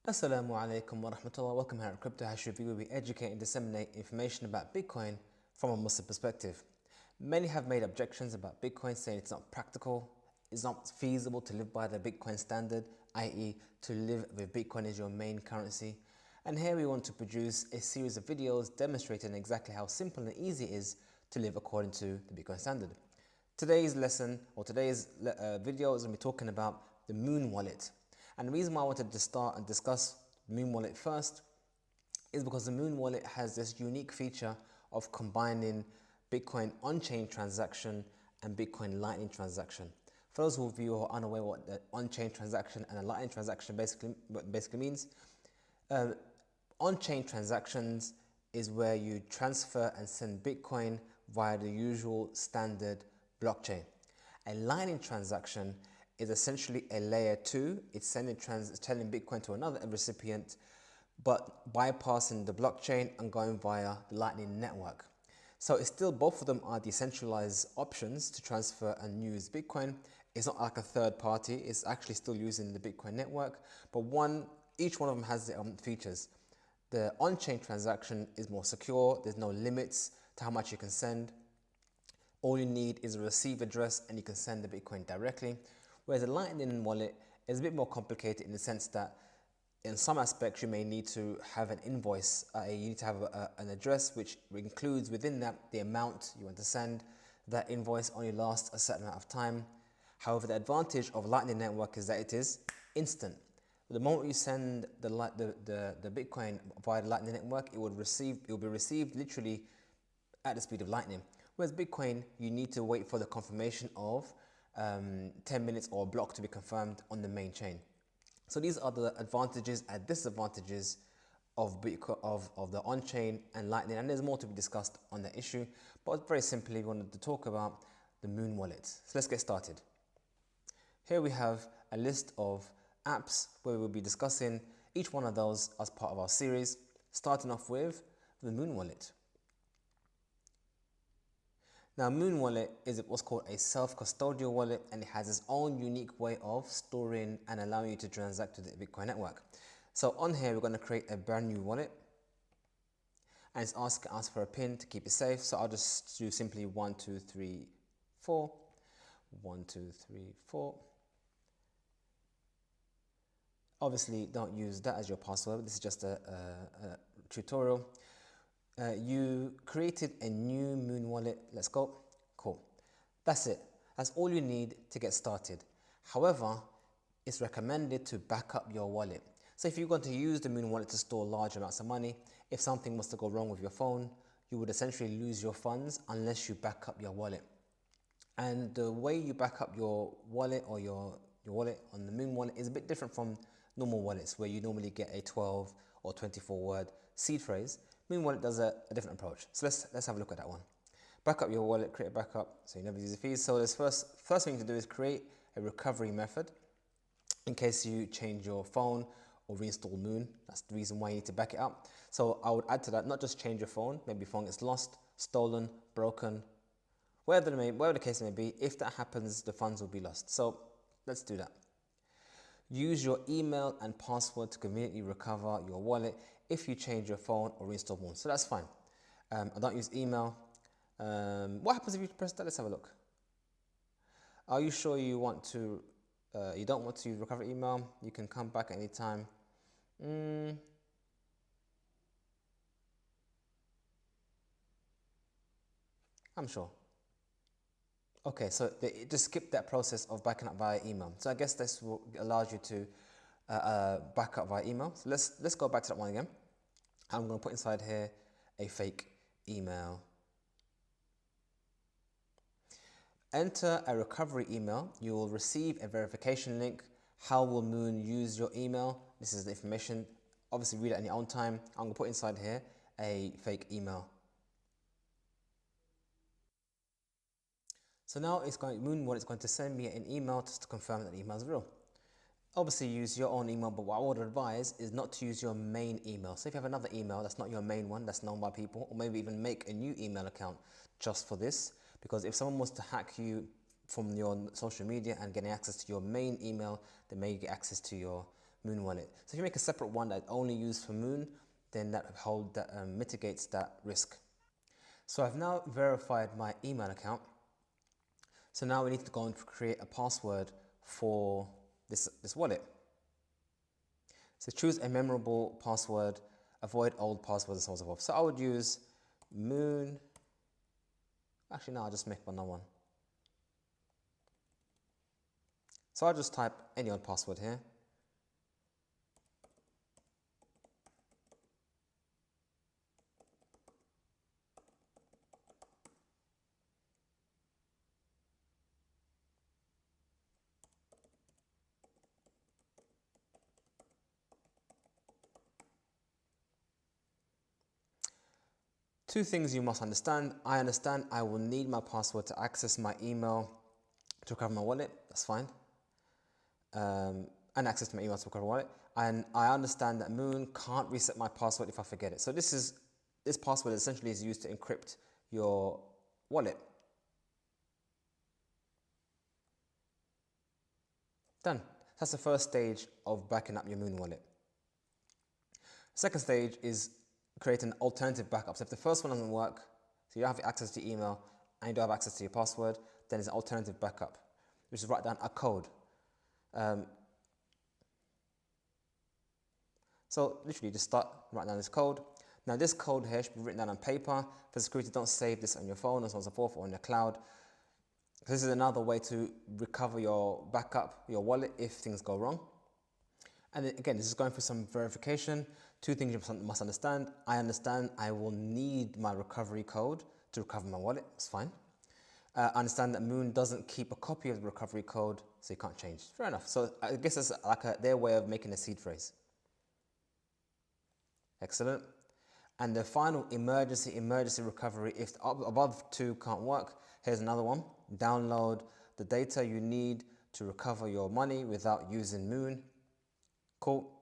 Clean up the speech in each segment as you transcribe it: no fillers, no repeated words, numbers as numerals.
Assalamu alaikum wa rahmatullah. Welcome here at Crypto Hash Review, where we educate and disseminate information about Bitcoin from a Muslim perspective. Many have made objections about Bitcoin, saying it's not practical, it's not feasible to live by the Bitcoin standard, i.e. to live with Bitcoin as your main currency. And here we want to produce a series of videos demonstrating exactly how simple and easy it is to live according to the Bitcoin standard. Today's lesson, or today's video, is going to be talking about the Muun wallet. And the reason why I wanted to start and discuss Muun wallet first is because the Muun wallet has this unique feature of combining Bitcoin on-chain transaction and Bitcoin Lightning transaction. For those of you who are unaware what the on-chain transaction and a Lightning transaction basically means, on-chain transactions is where you transfer and send Bitcoin via the usual standard blockchain. A Lightning transaction is essentially a layer 2. It's telling Bitcoin to another recipient, but bypassing the blockchain and going via the Lightning network. So it's still, both of them are decentralized options to transfer and use Bitcoin. It's not like a third party. It's actually still using the Bitcoin network, but each one of them has their own features. The on-chain transaction is more secure. There's no limits to how much you can send. All you need is a receive address and you can send the Bitcoin directly. Whereas a Lightning wallet is a bit more complicated in the sense that in some aspects you may need to have an invoice. You need to have an address which includes within that the amount you want to send. That invoice only lasts a certain amount of time. However, the advantage of Lightning Network is that it is instant. The moment you send the Bitcoin via the Lightning Network, it will be received literally at the speed of lightning. Whereas Bitcoin, you need to wait for the confirmation of 10 minutes or a block to be confirmed on the main chain. So these are the advantages and disadvantages of Bitcoin, of the on-chain and Lightning, and there's more to be discussed on that issue. But very simply, we wanted to talk about the Muun wallet. So let's get started. Here we have a list of apps where we'll be discussing each one of those as part of our series, starting off with the Muun wallet. Now, Muun wallet is what's called a self-custodial wallet, and it has its own unique way of storing and allowing you to transact with the Bitcoin network. So on here, we're going to create a brand new wallet, and it's asking us for a PIN to keep it safe. So I'll just do simply 1, 2, 3, 4, 1, 2, 3, 4. Obviously, don't use that as your password. This is just a tutorial. You created a new Muun wallet. Let's go. Cool. That's it. That's all you need to get started. However, it's recommended to back up your wallet. So if you're going to use the Muun wallet to store large amounts of money, if something was to go wrong with your phone, you would essentially lose your funds unless you back up your wallet. And the way you back up your wallet or your wallet on the Muun wallet is a bit different from normal wallets where you normally get a 12 or 24 word seed phrase. Muun wallet does a different approach. So let's have a look at that one. Back up your wallet, create a backup so you never use the fees. So this first thing to do is create a recovery method in case you change your phone or reinstall Muun. That's the reason why you need to back it up. So I would add to that, not just change your phone, maybe your phone gets lost, stolen, broken, whatever the case may be. If that happens, the funds will be lost. So let's do that. Use your email and password to conveniently recover your wallet if you change your phone or reinstall Muun. So that's fine. I don't use email. What happens if you press that? Let's have a look. Are you sure you want to? You don't want to recover email? You can come back at any time. I'm sure. Okay, so just skip that process of backing up via email. So I guess this allows you to back up via email. So let's go back to that one again. I'm going to put inside here a fake email. Enter a recovery email. You will receive a verification link. How will Muun use your email? This is the information. Obviously, read it in your own time. I'm going to put inside here a fake email. So now Muun wallet is going to send me an email just to confirm that the email is real. Obviously use your own email, but what I would advise is not to use your main email. So if you have another email that's not your main one, that's known by people, or maybe even make a new email account just for this, because if someone wants to hack you from your social media and getting access to your main email, they may get access to your Muun wallet. So if you make a separate one that's only used for Muun, then that mitigates that risk. So I've now verified my email account. So now we need to go and create a password for this wallet. So choose a memorable password, avoid old passwords and so on and so forth. So I would use Muun. Actually, no, I'll just make another one. So I'll just type any old password here. Two things you must understand. I understand I will need my password to access my email to recover my wallet. That's fine. And access to my email to recover my wallet. And I understand that Muun can't reset my password if I forget it. So this password essentially is used to encrypt your wallet. Done. That's the first stage of backing up your Muun wallet. Second stage is create an alternative backup. So if the first one doesn't work, so you don't have access to your email and you don't have access to your password, then it's an alternative backup, which is write down a code. So literally just write down this code. Now this code here should be written down on paper. For security, don't save this on your phone and so on and so forth or on the cloud. This is another way to recover your backup, your wallet, if things go wrong. And again, this is going for some verification. Two things you must understand. I understand I will need my recovery code to recover my wallet. It's fine. I understand that Muun doesn't keep a copy of the recovery code, so you can't change. Fair enough. So I guess it's like their way of making a seed phrase. Excellent. And the final emergency recovery, if the above two can't work, here's another one. Download the data you need to recover your money without using Muun. Cool.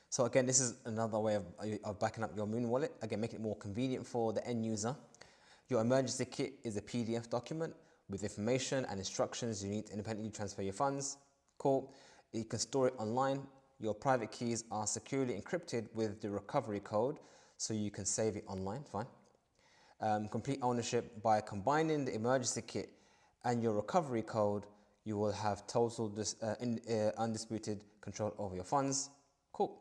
So again, this is another way of backing up your Muun wallet. Again, making it more convenient for the end user. Your emergency kit is a PDF document with information and instructions you need to independently transfer your funds. Cool. You can store it online. Your private keys are securely encrypted with the recovery code, so you can save it online. Fine. Complete ownership by combining the emergency kit and your recovery code. You will have total undisputed control over your funds. Cool.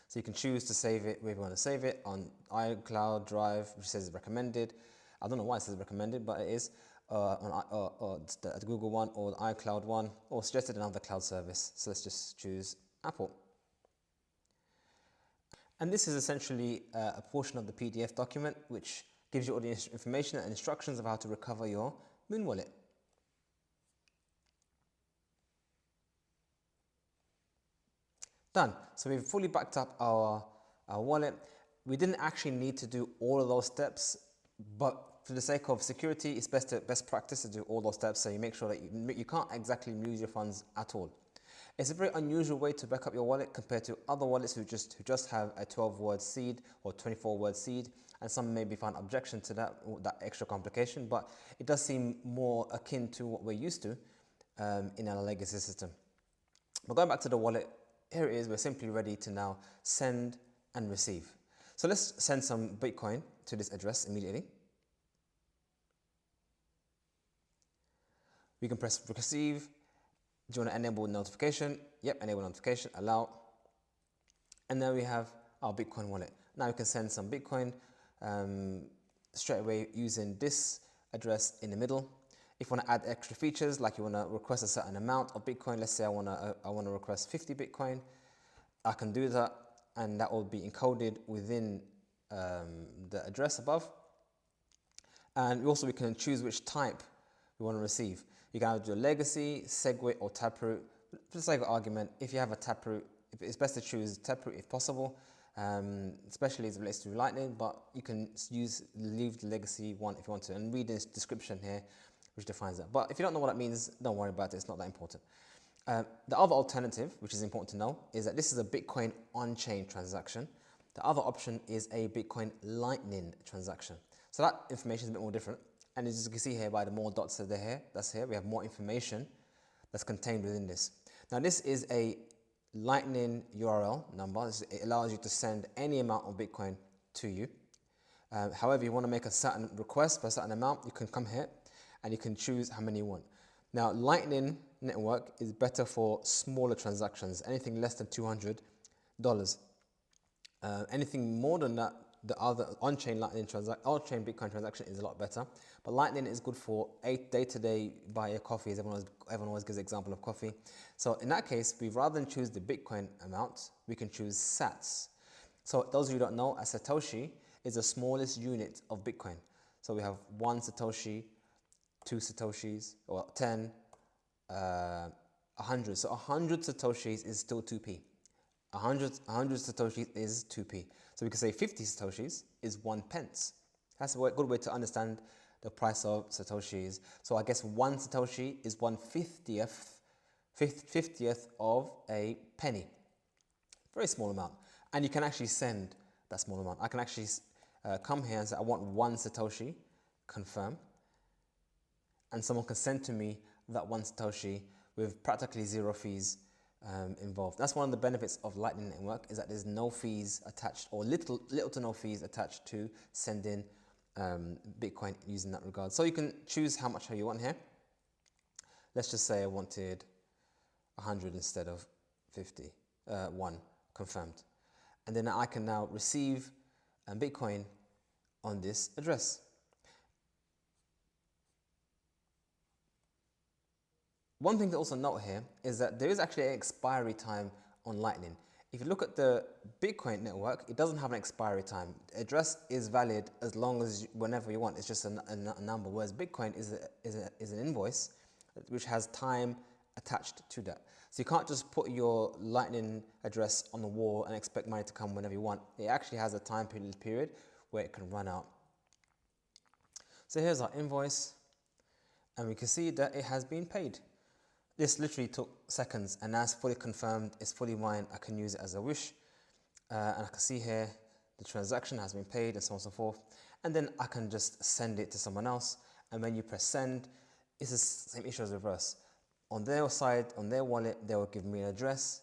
So you can choose to save it where you want to save it, on iCloud Drive, which says recommended. I don't know why it says recommended, but it is. On the Google one or the iCloud one, or suggested another cloud service. So let's just choose Apple. And this is essentially a portion of the PDF document which gives you all the information and instructions of how to recover your Muun wallet. Done. So we've fully backed up our wallet. We didn't actually need to do all of those steps, but for the sake of security, it's best practice to do all those steps so you make sure that you can't exactly lose your funds at all. It's a very unusual way to back up your wallet compared to other wallets who just have a 12-word seed or 24-word seed, and some maybe find objection to that extra complication, but it does seem more akin to what we're used to in our legacy system. But going back to the wallet, here it is. We're simply ready to now send and receive. So let's send some Bitcoin to this address immediately. We can press receive. Do you want to enable notification? Yep, enable notification, allow. And then we have our Bitcoin wallet. Now we can send some Bitcoin straight away using this address in the middle. If you want to add extra features, like you want to request a certain amount of Bitcoin, let's say I want to request 50 Bitcoin, I can do that, and that will be encoded within the address above. And also we can choose which type we want to receive. You can either do a legacy, SegWit, or Taproot. For the sake of argument, if you have a Taproot, it's best to choose Taproot if possible, especially as it relates to Lightning, but you can leave the legacy one if you want to, and read this description here, which defines that. But if you don't know what that means, don't worry about it, it's not that important. The other alternative, which is important to know, is that this is a Bitcoin on-chain transaction. The other option is a Bitcoin Lightning transaction. So that information is a bit more different. And as you can see here by the more dots that's here, we have more information that's contained within this. Now this is a Lightning URL number. It allows you to send any amount of Bitcoin to you. However, you want to make a certain request for a certain amount, you can come here and you can choose how many you want. Now, Lightning Network is better for smaller transactions, anything less than $200. Anything more than that, the other on-chain on-chain Bitcoin transaction is a lot better. But Lightning is good for day-to-day buy a coffee, as everyone always gives the example of coffee. So in that case, we rather than choose the Bitcoin amount, we can choose Sats. So those of you who don't know, a Satoshi is the smallest unit of Bitcoin. So we have 1 Satoshi, 2 Satoshis, or 10, 100. So 100 Satoshis is still 2p. 100 Satoshis is 2p. So we can say 50 Satoshis is 1 pence. That's a good way to understand the price of Satoshis. So I guess 1 Satoshi is 1/50th of a penny. Very small amount. And you can actually send that small amount. I can actually come here and say, I want 1 Satoshi, confirm. And someone can send to me that 1 Satoshi with practically 0 fees involved. That's one of the benefits of Lightning Network, is that there's no fees attached, or little to no fees attached to sending Bitcoin using that regard. So you can choose how much you want here. Let's just say I wanted 100 instead of 50, 1, confirmed. And then I can now receive Bitcoin on this address. One thing to also note here is that there is actually an expiry time on Lightning. If you look at the Bitcoin network, it doesn't have an expiry time. The address is valid as long as whenever you want. It's just a number, whereas Bitcoin is an invoice which has time attached to that. So you can't just put your Lightning address on the wall and expect money to come whenever you want. It actually has a time period where it can run out. So here's our invoice, and we can see that it has been paid. This literally took seconds, and now it's fully confirmed, it's fully mine. I can use it as I wish. And I can see here the transaction has been paid, and so on and so forth. And then I can just send it to someone else. And when you press send, it's the same issue as reverse. On their side, on their wallet, they will give me an address,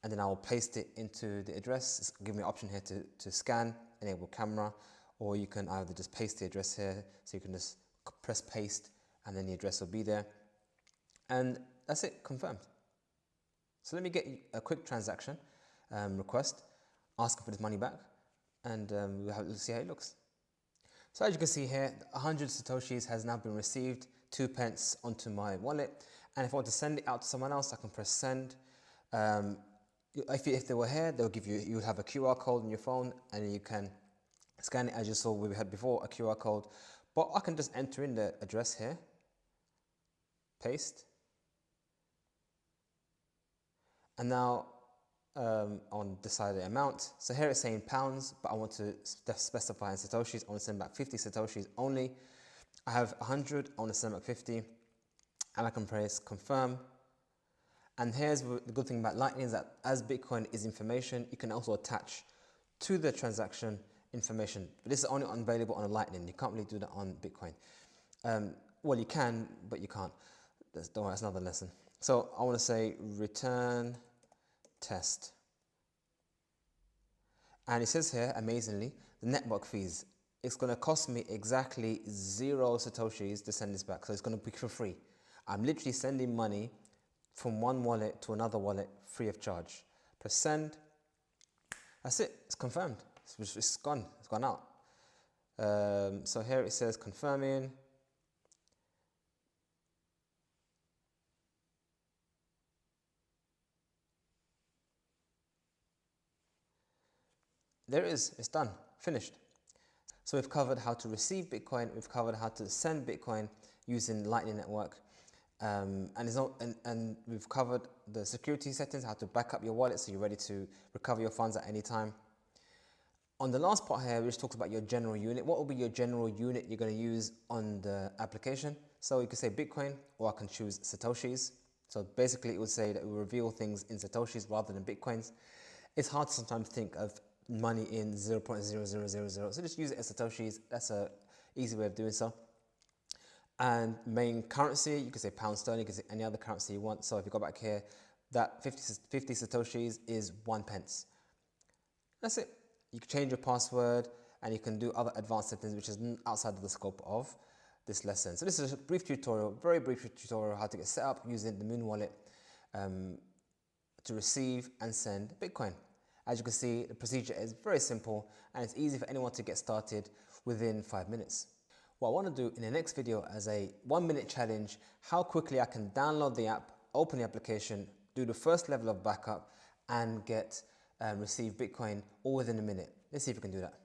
and then I will paste it into the address. It's give me an option here to scan, enable camera, or you can either just paste the address here, so you can just press paste, and then the address will be there. And that's it, confirmed. So let me get a quick transaction request, ask for this money back, and we'll see how it looks. So as you can see here, 100 Satoshis has now been received, 2 pence onto my wallet. And if I want to send it out to someone else, I can press send. If they were here, they'll give you would have a QR code on your phone, and you can scan it, as you saw we had before, a QR code. But I can just enter in the address here, paste. And now on decide the amount. So here it's saying pounds, but I want to specify in Satoshis. I want to send back 50 Satoshis only. I have 100, I want to send back 50. And I can press confirm. And here's the good thing about Lightning, is that as Bitcoin is information, you can also attach to the transaction information. But this is only available on a Lightning. You can't really do that on Bitcoin. Well, you can, but you can't. Don't worry, that's another lesson. So I want to say return test. And it says here, amazingly, the network fees. It's going to cost me exactly 0 Satoshis to send this back. So it's going to be for free. I'm literally sending money from one wallet to another wallet free of charge. Press send. That's it. It's confirmed. It's gone. It's gone out. So here it says confirming. There it is. It's done. Finished. So we've covered how to receive Bitcoin. We've covered how to send Bitcoin using Lightning Network. And we've covered the security settings, how to back up your wallet so you're ready to recover your funds at any time. On the last part here, which talks about your general unit, what will be your general unit you're going to use on the application? So you can say Bitcoin, or I can choose Satoshis. So basically it would say that it will reveal things in Satoshis rather than Bitcoins. It's hard to sometimes think of money in 0.0000, so just use it as Satoshis. That's an easy way of doing so. And main currency, you can say pound sterling, you can say any other currency you want. So if you go back here, that 50 Satoshis is 1 pence. That's it. You can change your password and you can do other advanced settings which is outside of the scope of this lesson. So this is a brief tutorial, very brief tutorial how to get set up using the Muun wallet to receive and send Bitcoin. As you can see, the procedure is very simple and it's easy for anyone to get started within 5 minutes. What I want to do in the next video as a 1-minute challenge, how quickly I can download the app, open the application, do the first level of backup and receive Bitcoin all within a minute. Let's see if we can do that.